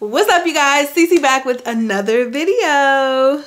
What's up, you guys? Cece back with another video.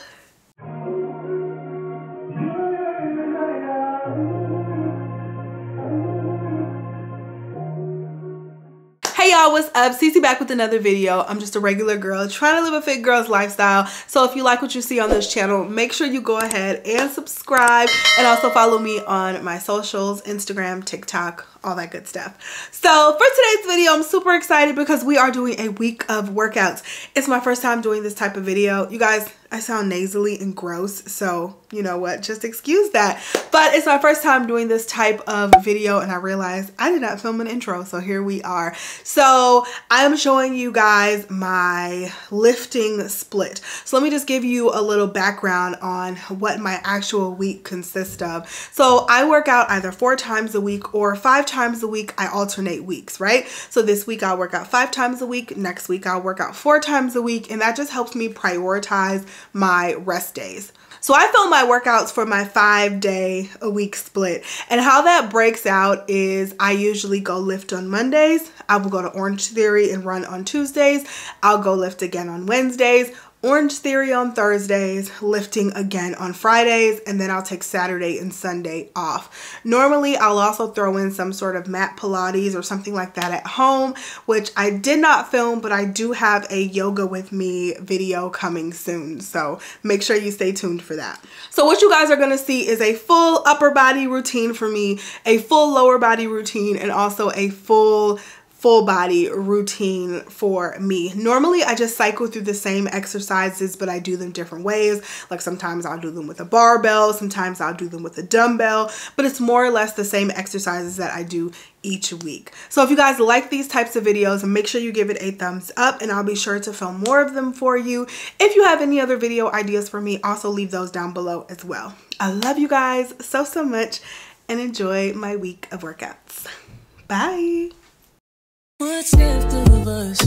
Hey y'all, what's up? Cece back with another video. I'm just a regular girl trying to live a fit girl's lifestyle. So if you like what you see on this channel, make sure you go ahead and subscribe, and also follow me on my socials, Instagram, TikTok, all that good stuff. So for today's video, I'm super excited because we are doing a week of workouts. It's my first time doing this type of video. You guys, I sound nasally and gross, so you know what, just excuse that. But it's my first time doing this type of video, and I realized I did not film an intro, so here we are. So I am showing you guys my lifting split. So let me just give you a little background on what my actual week consists of. So I work out either 4 times a week or 5 times a week. I alternate weeks, right? So this week I'll work out 5 times a week. Next week I'll work out 4 times a week, and that just helps me prioritize my rest days. So I film my workouts for my 5-day-a-week split, and how that breaks out is I usually go lift on Mondays. I will go to Orange Theory and run on Tuesdays. I'll go lift again on Wednesdays, Orange Theory on Thursdays, lifting again on Fridays, and then I'll take Saturday and Sunday off. Normally, I'll also throw in some sort of mat Pilates or something like that at home, which I did not film, but I do have a yoga with me video coming soon, so make sure you stay tuned for that. So what you guys are gonna see is a full upper body routine for me, a full lower body routine, and also a full body routine for me. Normally I just cycle through the same exercises, but I do them different ways. Like sometimes I'll do them with a barbell, sometimes I'll do them with a dumbbell, but it's more or less the same exercises that I do each week. So if you guys like these types of videos, make sure you give it a thumbs up, and I'll be sure to film more of them for you. If you have any other video ideas for me, also leave those down below as well. I love you guys so much, and enjoy my week of workouts. Bye. What's left of us?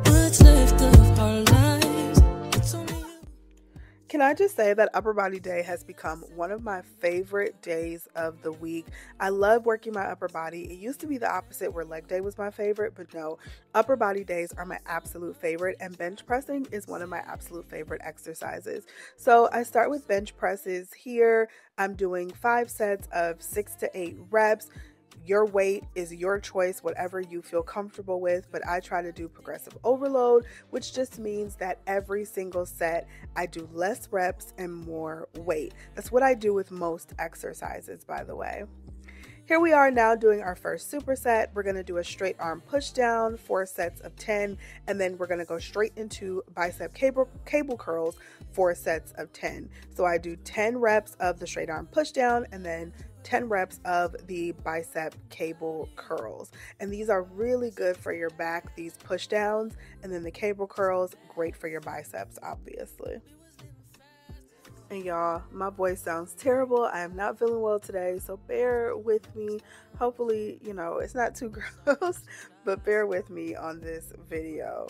What's left of our lives? It's only you. Can I just say that upper body day has become one of my favorite days of the week. I love working my upper body. It used to be the opposite where leg day was my favorite, but no, upper body days are my absolute favorite, and bench pressing is one of my absolute favorite exercises. So I start with bench presses here. I'm doing 5 sets of 6 to 8 reps. Your weight is your choice, whatever you feel comfortable with, but I try to do progressive overload, which just means that every single set I do less reps and more weight. That's what I do with most exercises, by the way. Here we are now doing our first superset. We're going to do a straight arm push down, 4 sets of 10, and then we're going to go straight into bicep cable curls, 4 sets of 10. So I do 10 reps of the straight arm push down, and then 10 reps of the bicep cable curls. And these are really good for your back, these push downs, and then the cable curls, great for your biceps, obviously. And y'all, my voice sounds terrible. I am not feeling well today, so bear with me. Hopefully, you know, it's not too gross, but bear with me on this video.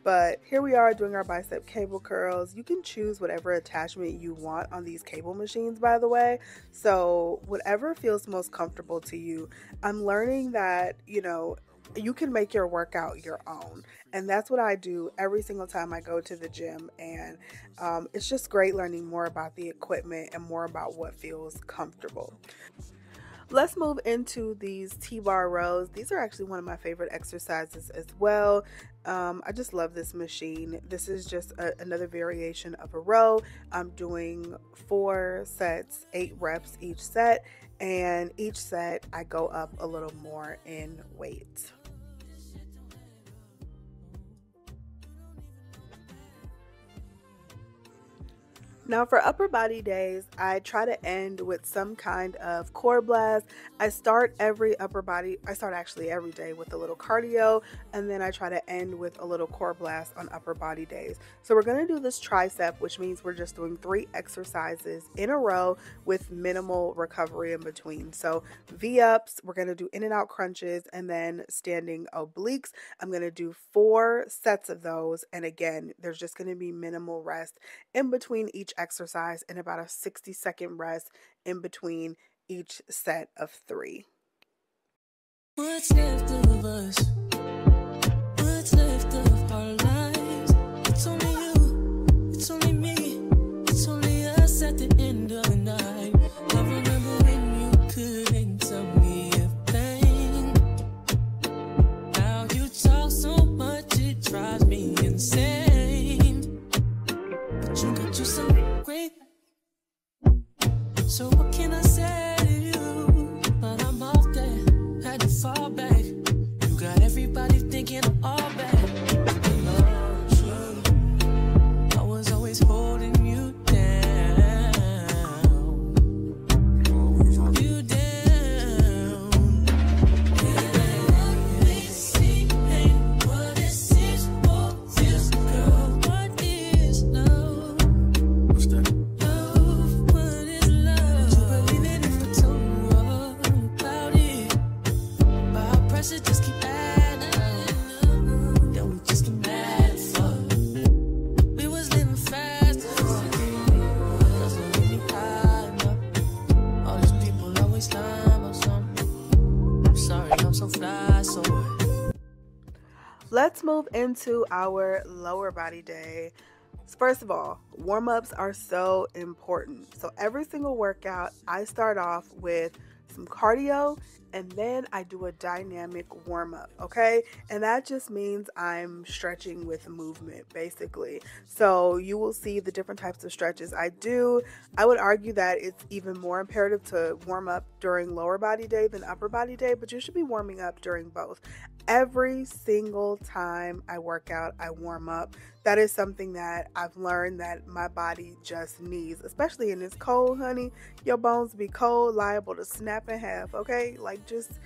But here we are doing our bicep cable curls. You can choose whatever attachment you want on these cable machines, by the way. So whatever feels most comfortable to you. I'm learning that, you know, you can make your workout your own. And that's what I do every single time I go to the gym. And it's just great learning more about the equipment and more about what feels comfortable. Let's move into these T-bar rows. These are actually one of my favorite exercises as well. I just love this machine. This is just another variation of a row. I'm doing 4 sets, 8 reps each set, and each set I go up a little more in weight. Now for upper body days, I try to end with some kind of core blast. I start actually every day with a little cardio, and then I try to end with a little core blast on upper body days. So we're going to do this tricep, which means we're just doing 3 exercises in a row with minimal recovery in between. So V-ups, we're going to do in and out crunches, and then standing obliques. I'm going to do 4 sets of those, and again, there's just going to be minimal rest in between each exercise and about a 60-second rest in between each set of 3. What's left of us? What's left of our let's move into our lower body day. First of all, warm-ups are so important. So every single workout, I start off with some cardio and then I do a dynamic warm-up, okay? And that just means I'm stretching with movement, basically. So you will see the different types of stretches I do. I would argue that it's even more imperative to warm up during lower body day than upper body day, but you should be warming up during both. Every single time I work out, I warm up. That is something that I've learned that my body just needs, especially in this cold, honey. Your bones be cold, liable to snap in half, okay? Like, just,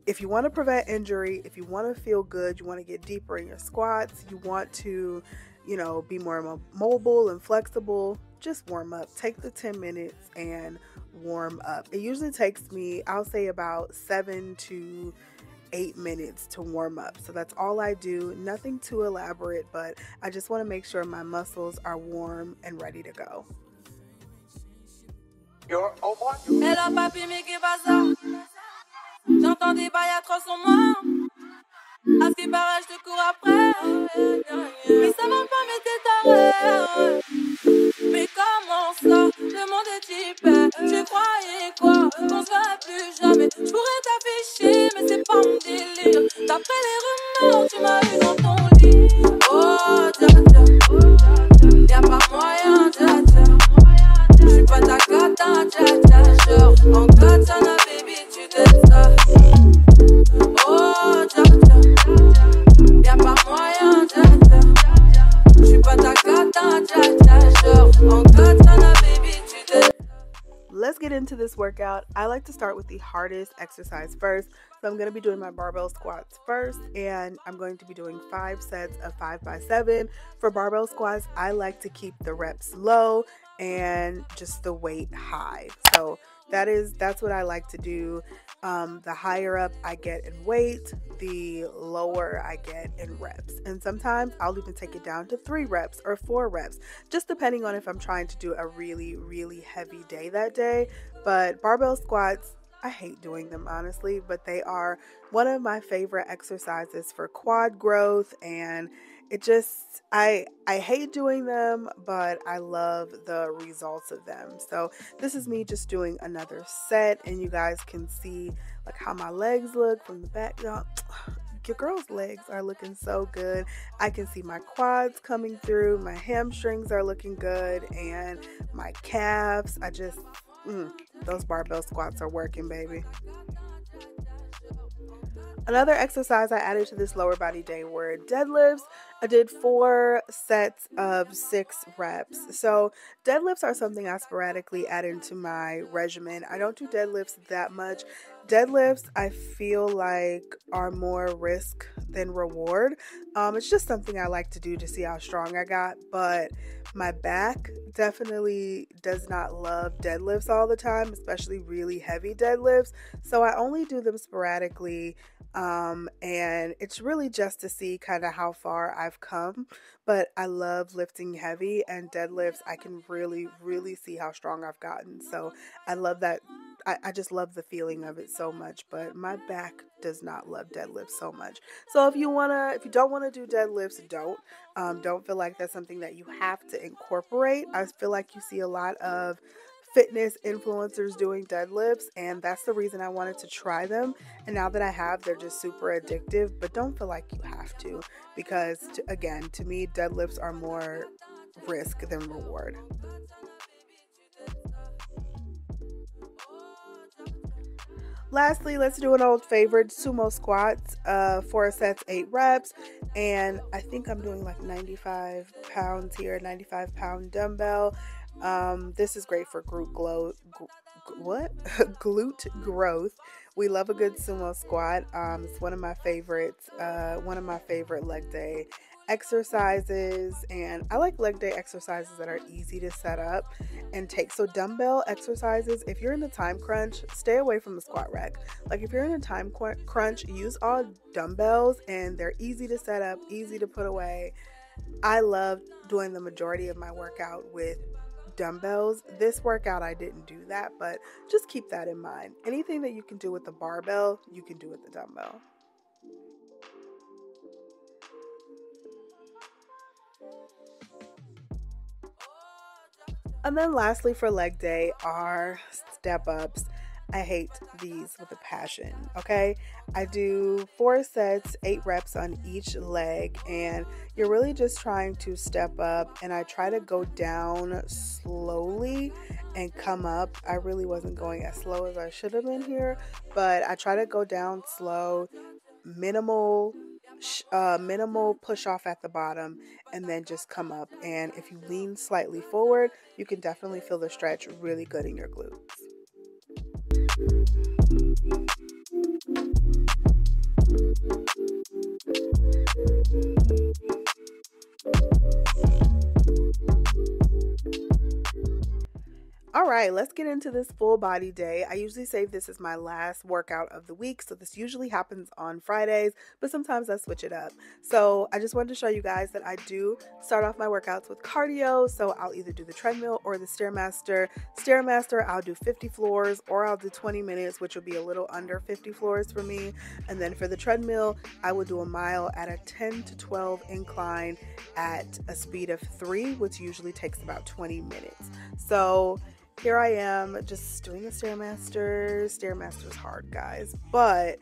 if you want to prevent injury, if you want to feel good, you want to get deeper in your squats, you want to, be more mobile and flexible, just warm up. Take the 10 minutes and warm up. It usually takes me, I'll say, about 7 to 8 minutes to warm up. So that's all I do. Nothing too elaborate, but I just want to make sure my muscles are warm and ready to go. You're over. Hello papi, mais qu'est pas ça? J'entends des bails atroces en moi. À ce qui paraît, je te cours après. Mais ça va pas, mais t'es taré. Mais comment ça? Le monde est typé. Tu croyais quoi? Qu'on se verrait plus jamais. Je pourrais t'afficher, mais c'est pas mon délire. D'après les rumeurs, tu m'as eu dans ton lit. Oh, dja dja. Y'a pas moyen, dja dja. J'suis pas ta cata, dja dja. Genre, en katana, baby, tu détestes. Oh, dja dja. Y'a pas moyen, dja dja. J'suis pas ta cata, dja dja. Genre, en katana, baby, tu détestes. Let's get into this workout. I like to start with the hardest exercise first. So I'm going to be doing my barbell squats first, and I'm going to be doing 5 sets of 5x7. For barbell squats, I like to keep the reps low and just the weight high. So that's what I like to do. The higher up I get in weight, the lower I get in reps. And sometimes I'll even take it down to 3 reps or 4 reps, just depending on if I'm trying to do a really, really heavy day that day. But barbell squats, I hate doing them, honestly, but they are one of my favorite exercises for quad growth, and it just, I hate doing them, but I love the results of them. So this is me just doing another set, and you guys can see like how my legs look from the back. Y'all, your girl's legs are looking so good. I can see my quads coming through, my hamstrings are looking good, and my calves. Those barbell squats are working, baby. Another exercise I added to this lower body day were deadlifts. I did 4 sets of 6 reps. So deadlifts are something I sporadically add into my regimen. I don't do deadlifts that much. Deadlifts, I feel like, are more risk than reward. It's just something I like to do to see how strong I got, but my back definitely does not love deadlifts all the time, especially really heavy deadlifts. So I only do them sporadically, and it's really just to see kind of how far I've come. But I love lifting heavy, and deadlifts, I can really, really see how strong I've gotten. So I love that. I just love the feeling of it so much, but my back does not love deadlifts so much. So if you don't wanna do deadlifts, don't feel like that's something that you have to incorporate. I feel like you see a lot of fitness influencers doing deadlifts, and that's the reason I wanted to try them. And now that I have, they're just super addictive. But don't feel like you have to, because to me, deadlifts are more risk than reward. Lastly, let's do an old favorite, sumo squats, 4 sets, 8 reps, and I think I'm doing like 95 pounds here, 95-pound dumbbell. This is great for glute growth. We love a good sumo squat. It's one of my favorites, leg day exercises, and I like leg day exercises that are easy to set up and take. So dumbbell exercises, if you're in the time crunch, stay away from the squat rack. Like if you're in a time crunch, use all dumbbells, and they're easy to set up, easy to put away. I love doing the majority of my workout with dumbbells. This workout I didn't do that, but just keep that in mind. Anything that you can do with the barbell, you can do with the dumbbell. And then lastly for leg day are step ups. I hate these with a passion, okay? I do 4 sets, 8 reps on each leg, and you're really just trying to step up, and I try to go down slowly and come up. I really wasn't going as slow as I should have been here, but I try to go down slow, minimal minimal push off at the bottom, and then just come up. And if you lean slightly forward, you can definitely feel the stretch really good in your glutes. All right, let's get into this full body day. I usually save this as my last workout of the week, so this usually happens on Fridays, but sometimes I switch it up. So I just wanted to show you guys that I do start off my workouts with cardio, so I'll either do the treadmill or the Stairmaster. Stairmaster, I'll do 50 floors, or I'll do 20 minutes, which will be a little under 50 floors for me. And then for the treadmill, I will do a mile at a 10 to 12 incline at a speed of 3, which usually takes about 20 minutes. So here I am just doing the Stairmaster. Stairmaster's hard, guys, but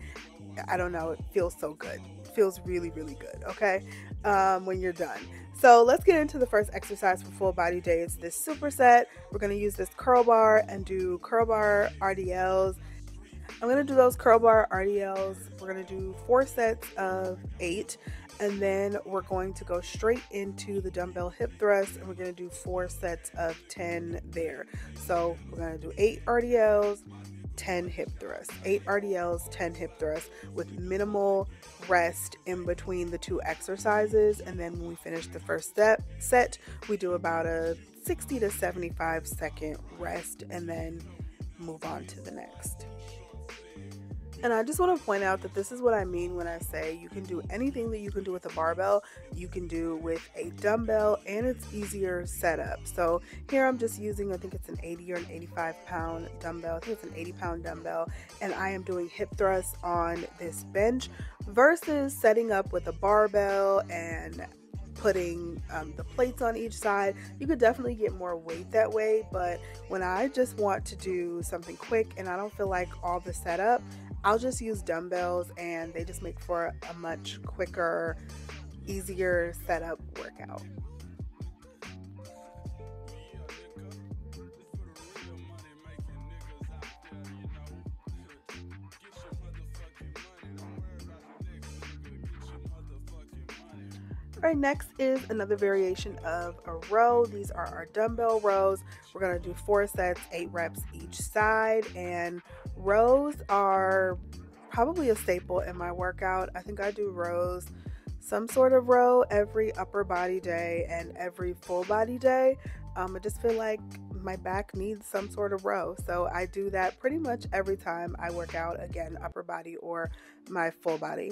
I don't know, it feels so good. It feels really, really good, okay, when you're done. So let's get into the first exercise for full body day. It's this superset. We're going to use this curl bar and do curl bar RDLs. I'm going to do those curl bar RDLs. We're going to do 4 sets of 8. And then we're going to go straight into the dumbbell hip thrust, and we're going to do 4 sets of 10 there. So we're going to do 8 RDLs, 10 hip thrusts, 8 RDLs, 10 hip thrusts with minimal rest in between the 2 exercises. And then when we finish the first set, we do about a 60 to 75 second rest and then move on to the next. And I just want to point out that this is what I mean when I say you can do anything that you can do with a barbell, you can do with a dumbbell, and it's easier setup. So here I'm just using, I think it's an 80 or an 85 pound dumbbell. I think it's an 80 pound dumbbell, and I am doing hip thrusts on this bench versus setting up with a barbell and putting the plates on each side. You could definitely get more weight that way, but when I just want to do something quick and I don't feel like all the setup, I'll just use dumbbells, and they just make for a much quicker, easier setup workout. All right, next is another variation of a row. These are our dumbbell rows. We're going to do 4 sets, 8 reps each side, and rows are probably a staple in my workout. I think I do rows, some sort of row every upper body day and every full body day. I just feel like my back needs some sort of row, so I do that pretty much every time I work out, again, upper body or my full body.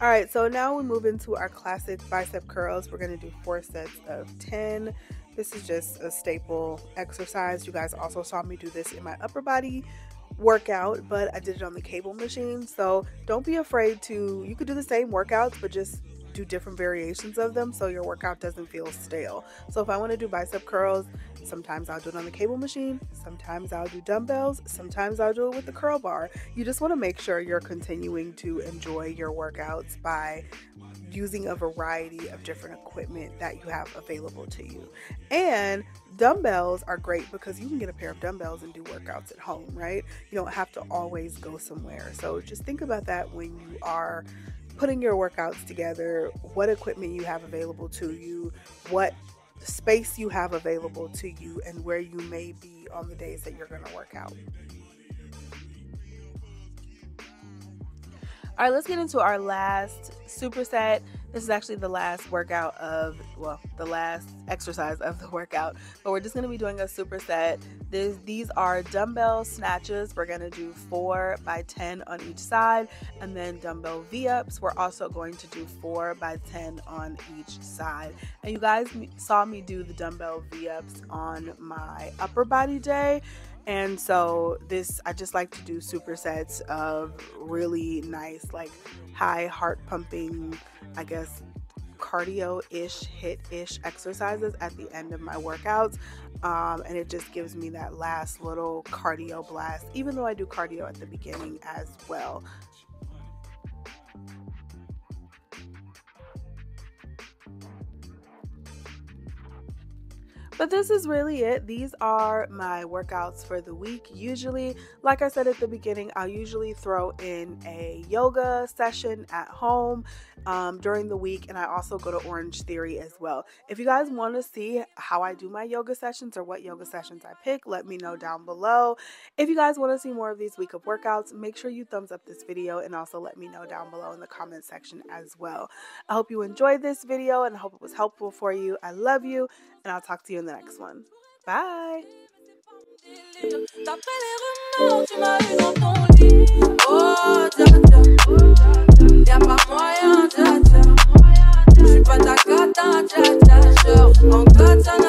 All right, so now we move into our classic bicep curls. We're going to do 4 sets of 10. This is just a staple exercise. You guys also saw me do this in my upper body workout, but I did it on the cable machine. So don't be afraid to, you could do the same workouts, but just do different variations of them so your workout doesn't feel stale. So if I want to do bicep curls, sometimes I'll do it on the cable machine, sometimes I'll do dumbbells, sometimes I'll do it with the curl bar. You just want to make sure you're continuing to enjoy your workouts by using a variety of different equipment that you have available to you. And dumbbells are great because you can get a pair of dumbbells and do workouts at home, right? You don't have to always go somewhere. So just think about that when you are putting your workouts together, what equipment you have available to you, what space you have available to you, and where you may be on the days that you're going to work out. All right, let's get into our last superset. This is actually the last the last exercise of the workout, but we're just going to be doing a superset. These are dumbbell snatches. We're going to do 4 by 10 on each side, and then dumbbell V-ups. We're also going to do 4 by 10 on each side. And you guys saw me do the dumbbell V-ups on my upper body day. And so I just like to do supersets of really nice, like high heart pumping, I guess, cardio-ish, hit-ish exercises at the end of my workouts. And it just gives me that last little cardio blast, even though I do cardio at the beginning as well. But this is really it. These are my workouts for the week. Usually, like I said at the beginning, I'll usually throw in a yoga session at home during the week, and I also go to Orange Theory as well. If you guys want to see how I do my yoga sessions or what yoga sessions I pick, let me know down below. If you guys want to see more of these week of workouts, make sure you thumbs up this video and also let me know down below in the comment section as well. I hope you enjoyed this video and I hope it was helpful for you. I love you, and I'll talk to you in the next one. Bye. D'après les rumeurs, tu m'as eu dans ton lit. Oh, dja dja, y'a pas moyen, dja dja. J'suis pas ta cata, dja dja. Genre, en katana.